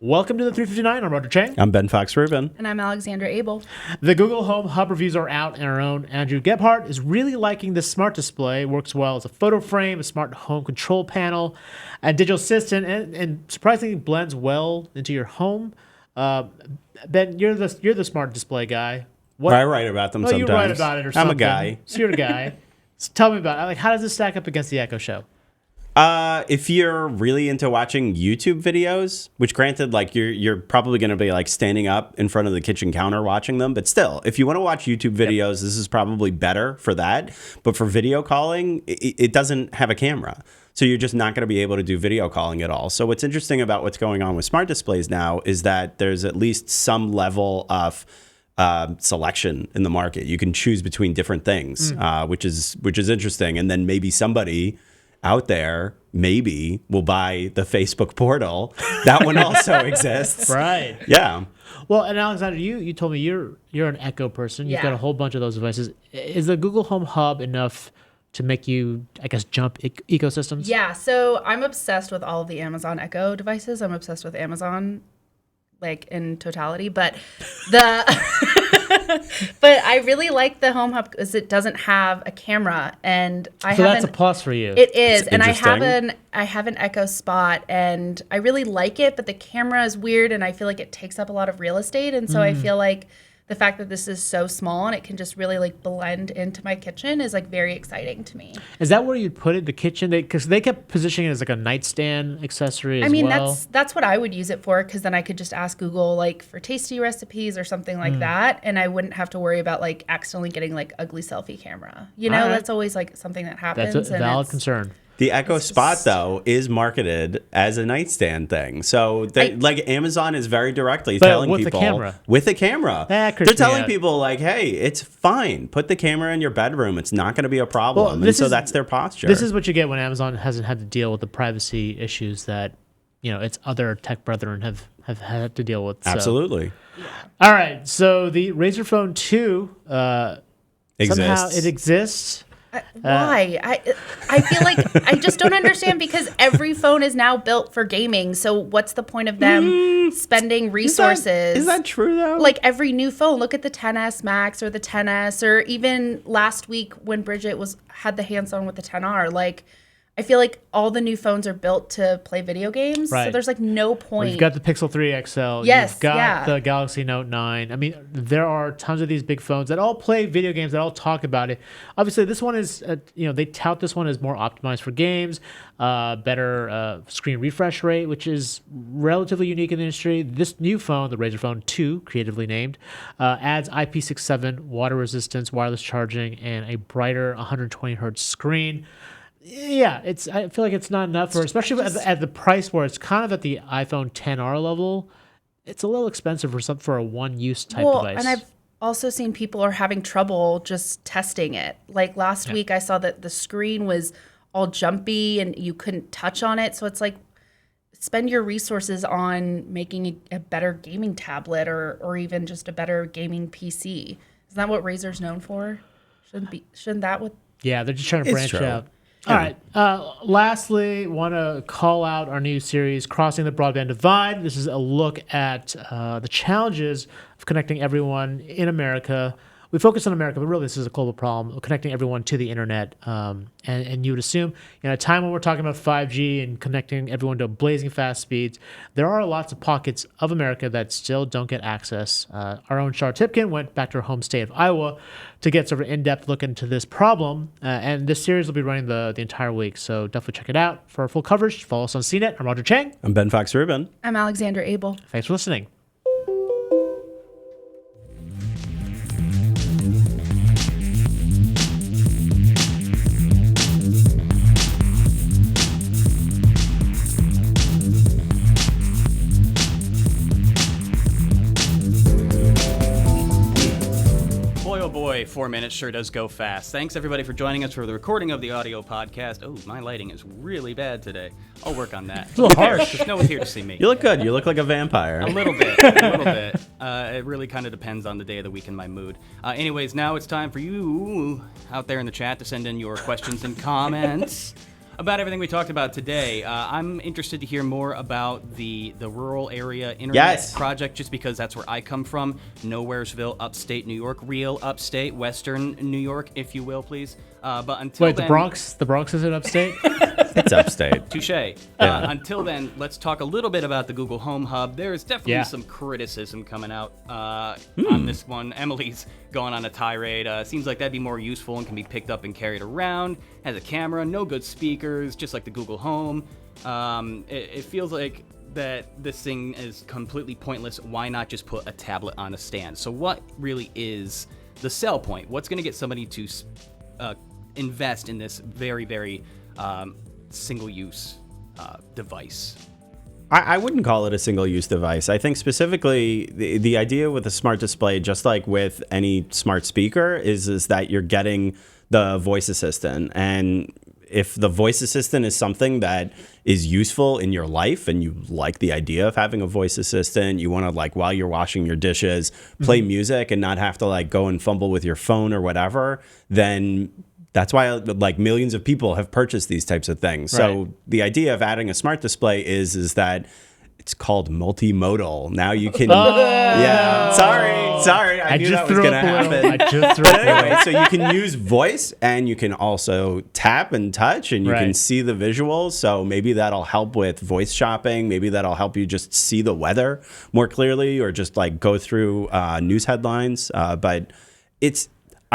Welcome to the 359. I'm Roger Chang. I'm Ben Fox Rubin. And I'm Alexandra Abel. The Google Home Hub reviews are out, and our own Andrew Gebhardt is really liking this smart display. It works well as a photo frame, a smart home control panel, a digital assistant, and surprisingly blends well into your home. Ben, you're the smart display guy. I write about them sometimes. You write about it or something. I'm a guy. So you're a guy. So tell me about it. Like, how does this stack up against the Echo Show? If you're really into watching YouTube videos, which granted, like you're probably going to be like standing up in front of the kitchen counter watching them, but still, if you want to watch YouTube videos, this is probably better for that. But for video calling, it doesn't have a camera. So you're just not going to be able to do video calling at all. So what's interesting about what's going on with smart displays now is that there's at least some level of selection in the market. You can choose between different things, which is interesting. And then maybe somebody out there maybe will buy the Facebook portal. That one also exists. Right. Yeah. Well, and Alexandra, you told me you're an Echo person. You've got a whole bunch of those devices. Is the Google Home Hub enough to make you, I guess, jump ecosystems? Yeah, so I'm obsessed with all of the Amazon Echo devices. I'm obsessed with Amazon, like, in totality. But but I really like the Home Hub because it doesn't have a camera, and that's a plus for you. It is, and I have an Echo Spot, and I really like it. But the camera is weird, and I feel like it takes up a lot of real estate, and so I feel like the fact that this is so small and it can just really like blend into my kitchen is like very exciting to me. Is that where you'd put it, the kitchen? Because they kept positioning it as like a nightstand accessory as well. That's what I would use it for, because then I could just ask Google like for tasty recipes or something like that, and I wouldn't have to worry about like accidentally getting like ugly selfie camera. You know, that's always like something that happens. That's a valid concern. The Echo Spot, though, is marketed as a nightstand thing. So, like, Amazon is very directly telling people... With a camera. They're telling people, like, hey, it's fine. Put the camera in your bedroom. It's not going to be a problem. Well, and so that's their posture. This is what you get when Amazon hasn't had to deal with the privacy issues that, its other tech brethren have had to deal with. Absolutely. So. All right. So, the Razer Phone 2, somehow it exists. Why? I feel like I just don't understand, because every phone is now built for gaming. So what's the point of them spending resources? Is that true, though? Like every new phone, look at the XS Max or the XS, or even last week when Bridget had the hands-on with the XR. Like, I feel like all the new phones are built to play video games. Right. So there's like no point. Well, you've got the Pixel 3 XL. Yes, you've got the Galaxy Note 9. I mean, there are tons of these big phones that all play video games, that all talk about it. Obviously, this one is, they tout this one as more optimized for games, better screen refresh rate, which is relatively unique in the industry. This new phone, the Razer Phone 2, creatively named, adds IP67, water resistance, wireless charging, and a brighter 120 hertz screen. Yeah, I feel like it's not enough especially at the price where it's kind of at the iPhone XR level. It's a little expensive for a one-use type device. And I've also seen people are having trouble just testing it. Like last week, I saw that the screen was all jumpy and you couldn't touch on it. So it's like, spend your resources on making a better gaming tablet or even just a better gaming PC. Isn't that what Razer's known for? Shouldn't that what? Yeah, they're just trying to branch out. All right. Lastly, want to call out our new series, Crossing the Broadband Divide. This is a look at the challenges of connecting everyone in America. We focus on America, but really this is a global problem of connecting everyone to the internet. And you would assume, in a time when we're talking about 5G and connecting everyone to blazing fast speeds, there are lots of pockets of America that still don't get access. Our own Char Tipkin went back to her home state of Iowa to get sort of an in-depth look into this problem. And this series will be running the entire week, so definitely check it out. For our full coverage, follow us on CNET. I'm Roger Chang. I'm Ben Fox Rubin. I'm Alexandra Abel. Thanks for listening. Boy, 4 minutes sure does go fast. Thanks, everybody, for joining us for the recording of the audio podcast. Oh, my lighting is really bad today. I'll work on that. It's a little harsh. Because no one's here to see me. You look good. You look like a vampire. A little bit. It really kind of depends on the day of the week and my mood. Anyways, now it's time for you out there in the chat to send in your questions and comments about everything we talked about today. I'm interested to hear more about the rural area internet Yes. project, just because that's where I come from. Nowheresville, upstate New York, real upstate, western New York, if you will, please. But until Wait, then, the Bronx isn't upstate? It's upstate. touche. Until then, let's talk a little bit about the Google Home Hub. There's definitely some criticism coming out on this one. Emily's going on a tirade. Seems like that'd be more useful and can be picked up and carried around. Has a camera, no good speakers, just like the Google Home. It feels like that this thing is completely pointless. Why not just put a tablet on a stand? So what really is the sell point? What's going to get somebody to invest in this very, very single-use device? I wouldn't call it a single-use device. I think specifically the idea with a smart display, just like with any smart speaker, is that you're getting the voice assistant. And if the voice assistant is something that is useful in your life and you like the idea of having a voice assistant, you want to, like, while you're washing your dishes, play music and not have to, like, go and fumble with your phone or whatever, then that's why, like, millions of people have purchased these types of things. Right. So the idea of adding a smart display is that it's called multimodal. Now you can, sorry, I knew that was going to happen. I just threw But up a little. anyway, so you can use voice and you can also tap and touch and you can Right. see the visuals. So maybe that'll help with voice shopping. Maybe that'll help you just see the weather more clearly or just, like, go through news headlines. But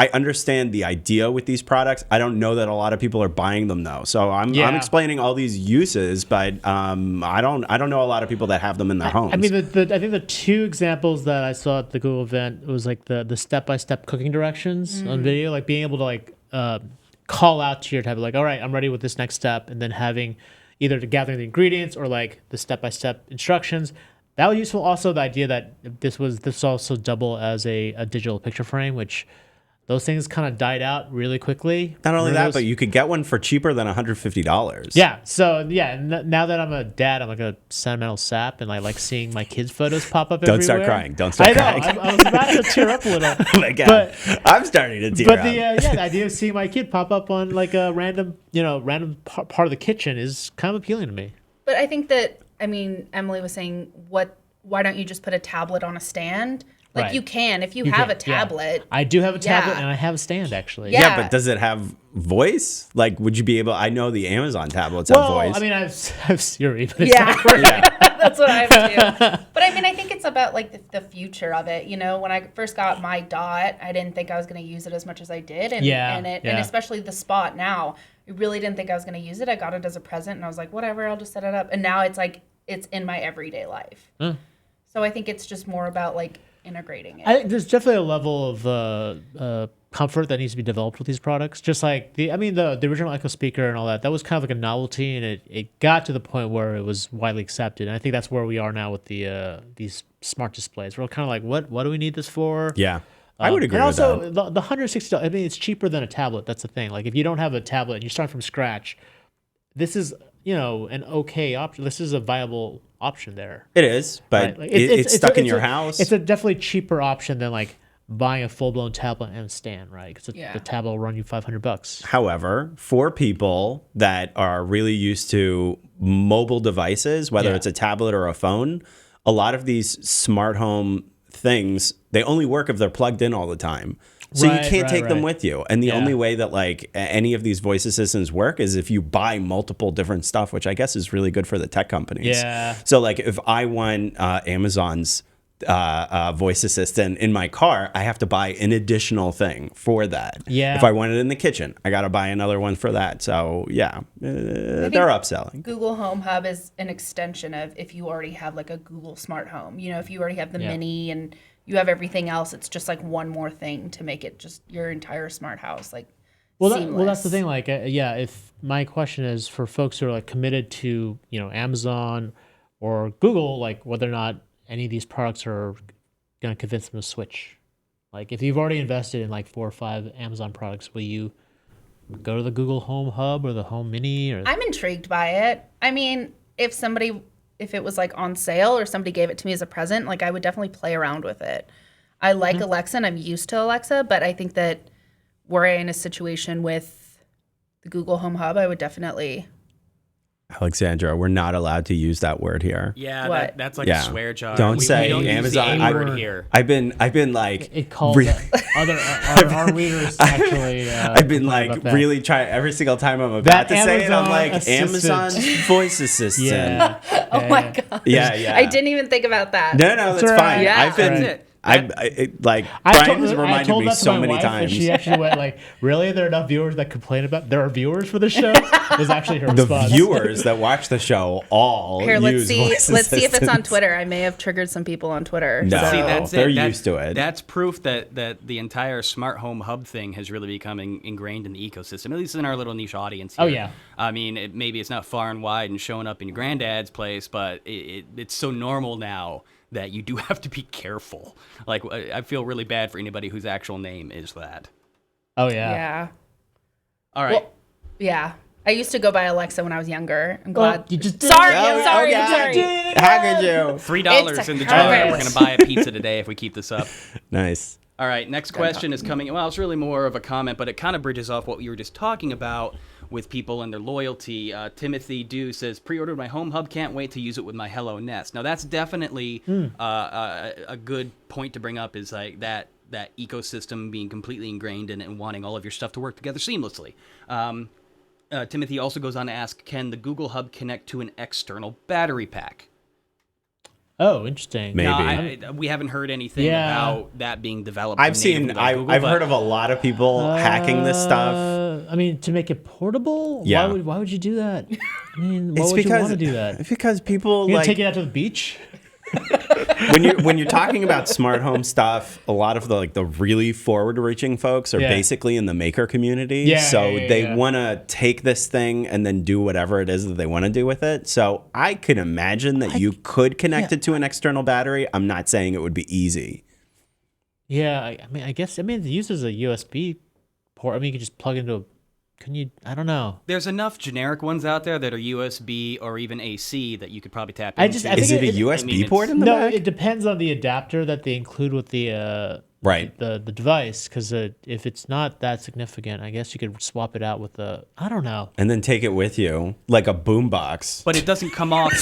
I understand the idea with these products. I don't know that a lot of people are buying them though. So I'm explaining all these uses, but I don't know a lot of people that have them in their homes. I mean, I think the two examples that I saw at the Google event was like the step-by-step cooking directions on video, like being able to like call out to your tablet, like, all right, I'm ready with this next step, and then having either to gathering the ingredients or like the step-by-step instructions. That was useful. Also, the idea that this also double as a digital picture frame, which those things kind of died out really quickly. Not only Remember that, those? but you could get one for cheaper than $150. Yeah. So now that I'm a dad, I'm like a sentimental sap, and I like seeing my kids' photos pop up Don't everywhere. start crying. Don't start crying. I know. I was about to tear up a little. Oh my God. I'm starting to tear But up. the idea of seeing my kid pop up on like a random part of the kitchen is kind of appealing to me. But I think that, I mean, Emily was saying, why don't you just put a tablet on a stand? Like, Right. you can if you You have can, a tablet. I do have a tablet, Yeah. and I have a stand actually. Yeah. Yeah, but does it have voice? Like, would you be able? I know the Amazon tablets have Well, voice. I mean, I have Siri, but it's Yeah. not great. That's what I have too. But I mean, I think it's about like the future of it. You know, when I first got my Dot, I didn't think I was going to use it as much as I did, and and especially the Spot now. I really didn't think I was going to use it. I got it as a present, and I was like, whatever, I'll just set it up. And now it's like it's in my everyday life. So I think it's just more about like integrating it. I think there's definitely a level of comfort that needs to be developed with these products. Just like the original Echo speaker and all that was kind of like a novelty, and it got to the point where it was widely accepted. And I think that's where we are now with these smart displays. We're kind of like, what do we need this for? yeah, I would agree and with also, that. the $160. I mean, it's cheaper than a tablet. That's the thing. Like, if you don't have a tablet and you start from scratch, this is an okay option. This is a viable option there. It is, but Right? Like, it's stuck in your house. It's a definitely cheaper option than like buying a full blown tablet and a stand, right? Because the tablet will run you $500. However, for people that are really used to mobile devices, whether it's a tablet or a phone, a lot of these smart home things, they only work if they're plugged in all the time. So you can't take them with you. And the only way that like any of these voice assistants work is if you buy multiple different stuff, which I guess is really good for the tech companies. Yeah. So like if I want Amazon's voice assistant in my car, I have to buy an additional thing for that. Yeah. If I want it in the kitchen, I got to buy another one for that. So yeah, they're upselling. Google Home Hub is an extension of if you already have like a Google Smart Home. You know, if you already have the Mini and you have everything else, it's just like one more thing to make it just your entire smart house like seamless. That's the thing. Like, if my question is for folks who are like committed to Amazon or Google, like whether or not any of these products are going to convince them to switch. Like, if you've already invested in like 4 or 5 Amazon products, will you go to the Google Home Hub or the Home Mini? Or I'm intrigued by it. I mean, if it was like on sale or somebody gave it to me as a present, like I would definitely play around with it. I like Alexa and I'm used to Alexa, but I think that were I in a situation with the Google Home Hub, I would definitely Alexandra, we're not allowed to use that word here. Yeah, What? that's like Yeah. a swear jar. Don't say we don't Amazon. Use the A word here. I've been like It calls our readers actually. I've been complain about like that. really trying every single time I'm about That to say it. I'm like Amazon assistant. Amazon's voice assistant. Yeah. Oh my god. Yeah. I didn't even think about that. No, that's all right. fine. Yeah. I've been. That's it. Like I Brian has I reminded told me that to so my many wife, times. And she actually went like, "Really? There are enough viewers that complain about there are viewers for the show." Was actually her The response. viewers that watch the show all Here, let's use see. voice Let's see if it's on assistants. Twitter. I may have triggered some people on Twitter. No. So. See, that's they're it. used to it. That's proof that the entire smart home hub thing has really become ingrained in the ecosystem, at least in our little niche audience here. Oh, yeah. I mean, maybe it's not far and wide and showing up in your granddad's place, but it's so normal now that you do have to be careful. Like, I feel really bad for anybody whose actual name is that. Oh yeah. Yeah. All right. Well, yeah. I used to go by Alexa when I was younger. I'm glad. you just did. Sorry, Oh, I'm sorry, oh, I'm God. sorry. How could you? $3 It's in the a jar. carrot. We're going to buy a pizza today if we keep this up. Nice. All right, next question is coming. Well, it's really more of a comment, but it kind of bridges off what we were just talking about with people and their loyalty. Timothy Dew says, pre-ordered my home hub, can't wait to use it with my Hello Nest. Now, that's definitely a good point to bring up, is like that ecosystem being completely ingrained in it and wanting all of your stuff to work together seamlessly. Timothy also goes on to ask, can the Google Hub connect to an external battery pack? Oh, interesting. Maybe. No, we haven't heard anything Yeah. about that being developed. I've natively by Google, I've but heard of a lot of people hacking this stuff. I mean, to make it portable. Yeah. Why would you do that? I mean, why It's would you because want to do that? It's because people You gonna like take it out to the beach? when you're talking about smart home stuff, a lot of the really forward-reaching folks are Yeah. basically in the maker community. Yeah, so yeah, they yeah. want to take this thing and then do whatever it is that they want to do with it. So I can imagine that you could connect it to an external battery. I'm not saying it would be easy. Yeah, I mean, it uses a USB port. I mean, you could just plug into a. Can you? I don't know. there's enough generic ones out there that are USB or even AC that you could probably tap I into. think Is it a it- USB I mean, port in the No, back? it depends on the adapter that they include with the Right. the device. Because if it's not that significant, I guess you could swap it out with the. I don't know. And then take it with you like a boombox. But it doesn't come off.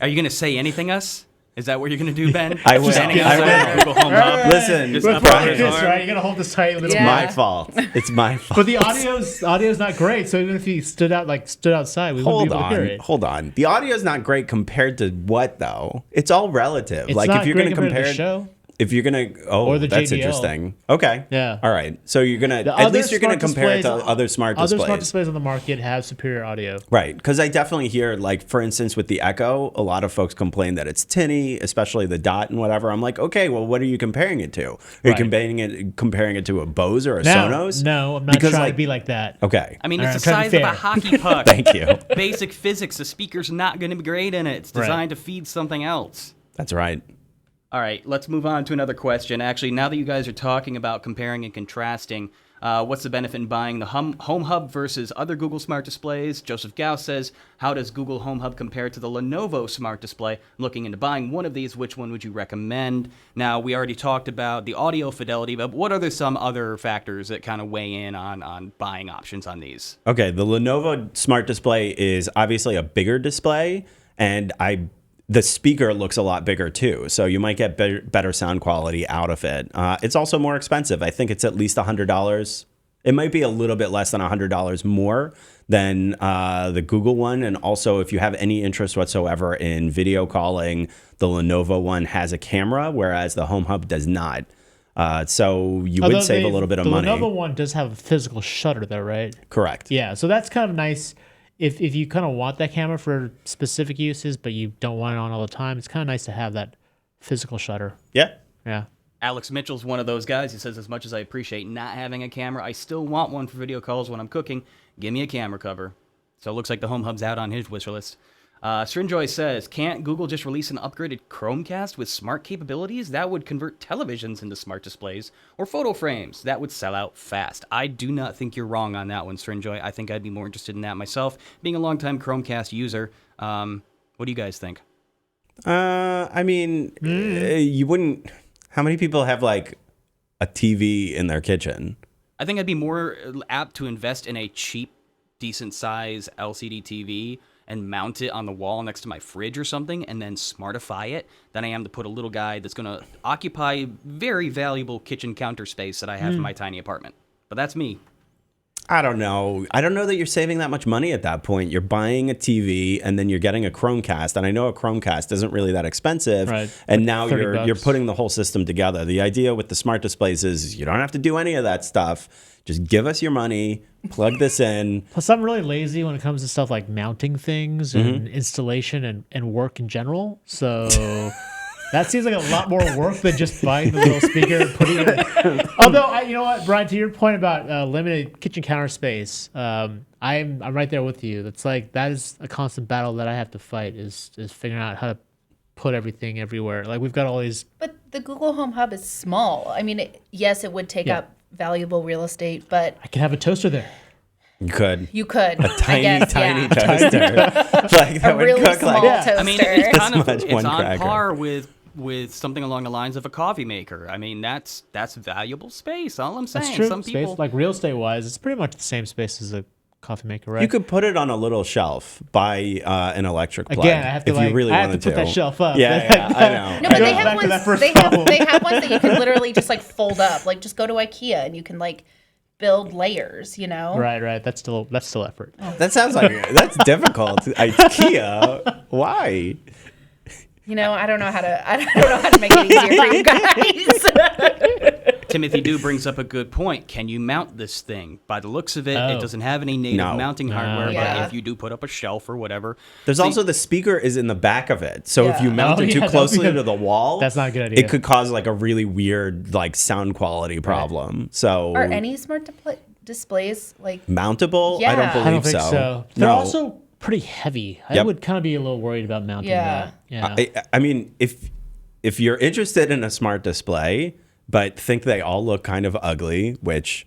Are you going to say anything us? Is that what you're going to do, Ben? I will. Standing I outside will. Google Home Hub. Listen, Just But up like on his this, arm. right? You gotta hold this tight. Little Yeah. my fault. It's my fault. But the audio's not great. So even if you stood outside, we wouldn't be able to hear it. Hold on. The audio is not great compared to what though? It's all relative. It's like not if you're great going to compared to compare the show. if you're gonna Or the that's JBL. interesting. Okay. Yeah. All right. So you're gonna The at other least you're gonna smart compare it to displays- other smart Other displays. smart displays on the market have superior audio. Right. Because I definitely hear, like, for instance, with the Echo, a lot of folks complain that it's tinny, especially the Dot and whatever. I'm like, okay, well, what are you comparing it to? Are you Right. comparing it to a Bose or a No, Sonos? no, I'm not Because, trying like- to be like that. Okay. I mean, All it's the right, I'm trying size to of be a hockey puck. Thank you. Basic physics. The speaker's not going to be great in it. It's Right. designed to feed something else. That's right. All right, let's move on to another question. Actually, now that you guys are talking about comparing and contrasting, what's the benefit in buying the Home Hub versus other Google Smart Displays? Joseph Gauss says, how does Google Home Hub compare to the Lenovo Smart Display? Looking into buying one of these, which one would you recommend? Now, we already talked about the audio fidelity, but what are some other factors that kind of weigh in on buying options on these? Okay. The Lenovo Smart Display is obviously a bigger display, and the speaker looks a lot bigger too, so you might get better sound quality out of it. It's also more expensive. I think it's at least $100. It might be a little bit less than $100 more than the Google one. And also, if you have any interest whatsoever in video calling, the Lenovo one has a camera, whereas the Home Hub does not. So you would save a little bit of money. The Lenovo one does have a physical shutter, though, right? Correct. Yeah, so that's kind of nice. If you kind of want that camera for specific uses, but you don't want it on all the time, it's kind of nice to have that physical shutter. Yeah. Yeah. Alex Mitchell's one of those guys. He says, as much as I appreciate not having a camera, I still want one for video calls when I'm cooking. Give me a camera cover. So it looks like the Home Hub's out on his wish list. Srinjoy says, can't Google just release an upgraded Chromecast with smart capabilities? That would convert televisions into smart displays, or photo frames. That would sell out fast. I do not think you're wrong on that one, Srinjoy. I think I'd be more interested in that myself, being a longtime Chromecast user. What do you guys think? I mean, you wouldn't. How many people have like a TV in their kitchen? I think I'd be more apt to invest in a cheap decent size LCD TV and mount it on the wall next to my fridge or something and then smartify it than I am to put a little guy that's going to occupy very valuable kitchen counter space that I have in my tiny apartment. But that's me. I don't know. I don't know that you're saving that much money at that point. You're buying a TV and then you're getting a Chromecast, and I know a Chromecast isn't really that expensive. Right. And now $30. you're putting the whole system together. The idea with the smart displays is you don't have to do any of that stuff. Just give us your money, plug this in. Plus, I'm really lazy when it comes to stuff like mounting things and installation and work in general. So that seems like a lot more work than just buying the little speaker and putting it in. Although, you know what, Brian, to your point about limited kitchen counter space, I'm right there with you. That's like, that is a constant battle that I have to fight is figuring out how to put everything everywhere. Like, we've got all these. But the Google Home Hub is small. I mean, yes, it would take up valuable real estate, but I can have a toaster there. You could. a Tiny toaster. Like that would really cook small like toaster. I mean, it's kind of much it's one on cracker. par with something along the lines of a coffee maker. I mean, that's valuable space. All I'm saying. That's true. Some Space, people like real estate wise, it's pretty much the same space as a coffee maker, right? You could put it on a little shelf by an electric plug. Again, I have to if you really I have wanted to put that shelf up. Yeah, I know. No, but Goes they have back to that ones. first They problem. have ones that you can literally just like fold up. Like, just go to IKEA and you can like build layers. You know. Right. That's still effort. That sounds like that's difficult. IKEA? Why? You know, I don't know how to make it easier for you guys. Timothy Dew brings up a good point. Can you mount this thing? By the looks of it, Oh. it doesn't have any native No. mounting hardware. Yeah. But if you do put up a shelf or whatever, There's also the speaker is in the back of it. So if Yeah. you mount Oh, it yeah, too that would closely be to the wall, that's not a good idea. It could cause like a really weird like sound quality problem. So Are any smart displays like? mountable? Yeah. I don't believe I don't think so. They're No. also pretty heavy. I Yep. would kind of be a little worried about mounting Yeah. that. Yeah. I mean, if you're interested in a smart display, but think they all look kind of ugly, which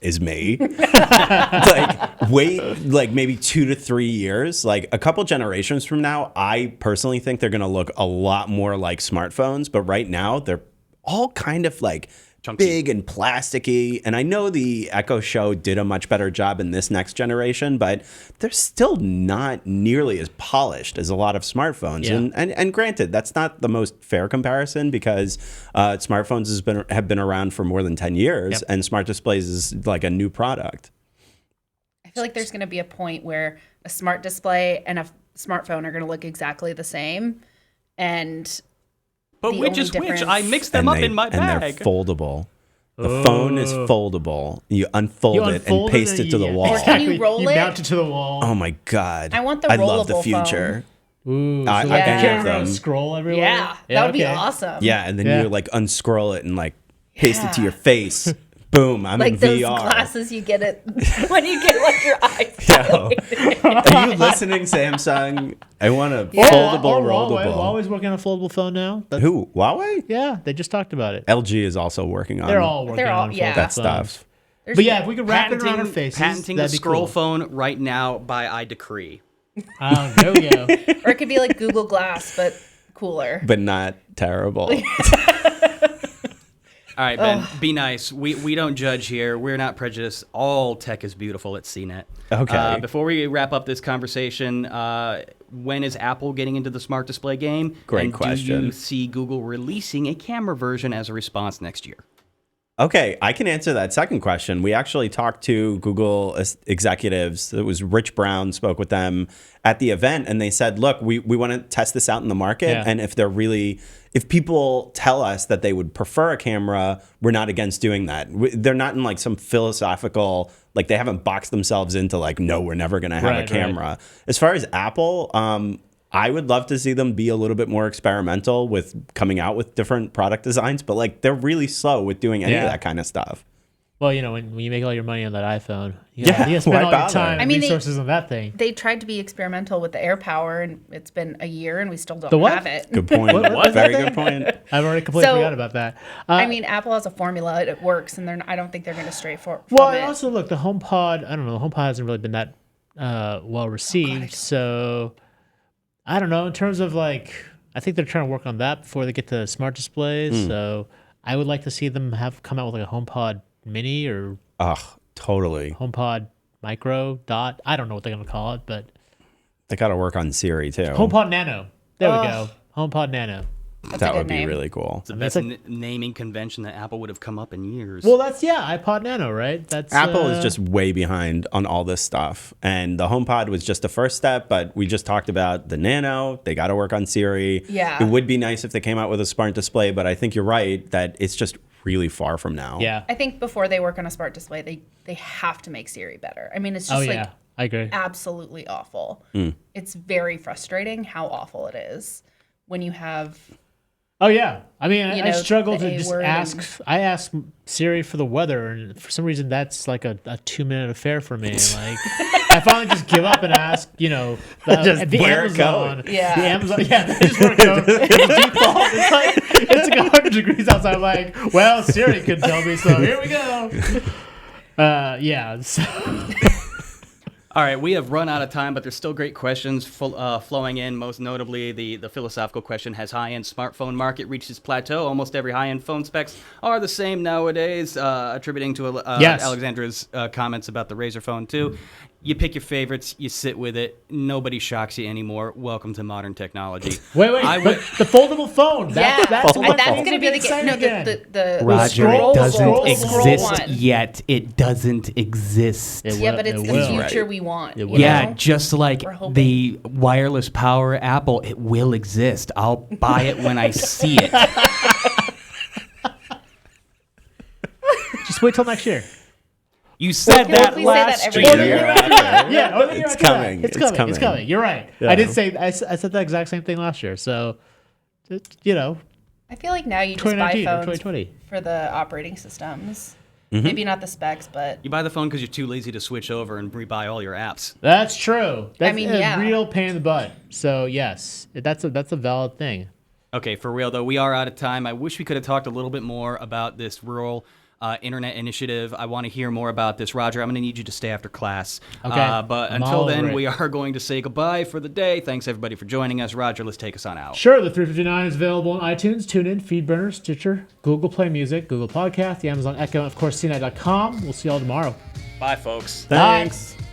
is me, like wait like maybe 2 to 3 years, like a couple generations from now, I personally think they're going to look a lot more like smartphones. But right now, they're all kind of like Chunky. big and plasticky. And I know the Echo Show did a much better job in this next generation, but they're still not nearly as polished as a lot of smartphones. Yeah. And granted, that's not the most fair comparison because smartphones have been around for more than 10 years, Yep. and smart displays is like a new product. I feel like there's going to be a point where a smart display and a smartphone are going to look exactly the same, and but the which only is which? difference- I mixed them up in my And they're bag. foldable. The phone is foldable. You unfold it and unfold paste it to the yeah. wall. Or can you roll You it? mount it to the wall. Oh my God. I want the I love the rollable future. Ooh, so I- like I the have camera them. scroll everywhere. Yeah, that would be okay. awesome. Yeah, and then Yeah. you like unscroll it and like paste it to Yeah. your face. Boom, I'm Like in those VR. glasses you get it when you get like your eyes. Yo, are you listening, Samsung? I want a Yeah. foldable, Or Huawei. rollable. Huawei's working on a foldable phone now. That's, Who? Huawei? yeah, they just talked about it. LG is also working on They're all working They're all- on yeah. foldable that phones. stuff. But yeah, if we could wrap it around our faces, patenting the that'd be scroll cool. phone right now by I decree. There we go. Or it could be like Google Glass, but cooler. But not terrible. All right, Ben, be nice. We don't judge here. We're not prejudiced. All tech is beautiful at CNET. Okay. Before we wrap up this conversation, when is Apple getting into the smart display game? Great and question. Do you see Google releasing a camera version as a response next year? Okay, I can answer that second question. We actually talked to Google executives. It was Rich Brown spoke with them at the event, and they said, look, we want to test this out in the market. Yeah. And if people tell us that they would prefer a camera, we're not against doing that. They're not in like some philosophical, like they haven't boxed themselves into like, no, we're never going to have a Right, camera. As far as Apple, I would love to see them be a little bit more experimental with coming out with different product designs, but like they're really slow with doing any of Yeah. that kind of stuff. Well, you know, when you make all your money on that iPhone, you Yeah, gotta spend why all your bother? time I and mean, resources on that thing. They tried to be experimental with the AirPower, and it's been a year, and we still don't The what? have it. Good point. What? Very good point. I've already completely So, forgot about that. I mean, Apple has a formula; it works, and I don't think they're going to stray from well, it. and also look, the HomePod. I don't know. The HomePod hasn't really been that well received. So I don't know. In terms of like, I think they're trying to work on that before they get to smart displays. So I would like to see them come out with like a HomePod Mini or Ugh, totally. HomePod Micro Dot. I don't know what they're gonna call it, but They got to work on Siri too. HomePod Nano. There we go. HomePod Nano. That would be name. really cool. It's the best naming convention that Apple would have come up in years. Well, that's iPod Nano, right? That's Apple is just way behind on all this stuff. And the HomePod was just the first step, but we just talked about the Nano. They got to work on Siri. Yeah. It would be nice if they came out with a smart display, but I think you're right that it's just really far from now. Yeah. I think before they work on a smart display, they have to make Siri better. I mean, it's just I agree. absolutely awful. It's very frustrating how awful it is when you have. Oh yeah, I mean, I know, struggle the to just A-word ask. I ask Siri for the weather, and for some reason, that's like a 2-minute affair for me. Like, I finally just give up and ask. Just the wear a Amazon. coat. Yeah. The Amazon. Yeah, they just wear a coat. It's default. It's like 100 degrees outside. I'm like, well, Siri could tell me, so here we go. Yeah. So. All right, we have run out of time, but there's still great questions flowing in. Most notably, the philosophical question: has high-end smartphone market reached its plateau? Almost every high-end phone specs are the same nowadays. Attributing to Yes. Alexandra's comments about the Razer Phone too. You pick your favorites, you sit with it. Nobody shocks you anymore. Welcome to modern technology. Wait, but the foldable phone. That's That's what going to be the exciting no, again. the Roger, scroll- it doesn't scroll exist one. yet. It doesn't exist. Yeah, but it's It the will. future Right. we want. It you will. Yeah, know? just like We're hoping. the wireless power Apple, it will exist. I'll buy it when I see it. Just wait till next year. You said Well, that we say that last every year. year. Yeah, oh, It's coming. It's It's coming. It's coming. coming. You're right. Yeah. I did say I said the exact same thing last year. So, I feel like now you just buy 2019 or phones 2020. for the operating systems. Mm-hmm. Maybe not the specs, but You buy the phone because you're too lazy to switch over and rebuy all your apps. That's true. That's mean, a yeah. real pain in the butt. So yes, that's a valid thing. Okay, for real though, we are out of time. I wish we could have talked a little bit more about this rural internet initiative. I want to hear more about this. Roger, I'm going to need you to stay after class. Okay. But I'm until all then, over it. we are going to say goodbye for the day. Thanks everybody for joining us. Roger, let's take us on out. Sure, the 359 is available on iTunes, TuneIn, FeedBurner, Stitcher, Google Play Music, Google Podcast, the Amazon Echo, and of course CNET.com. We'll see you all tomorrow. Bye, folks. Thanks. Bye.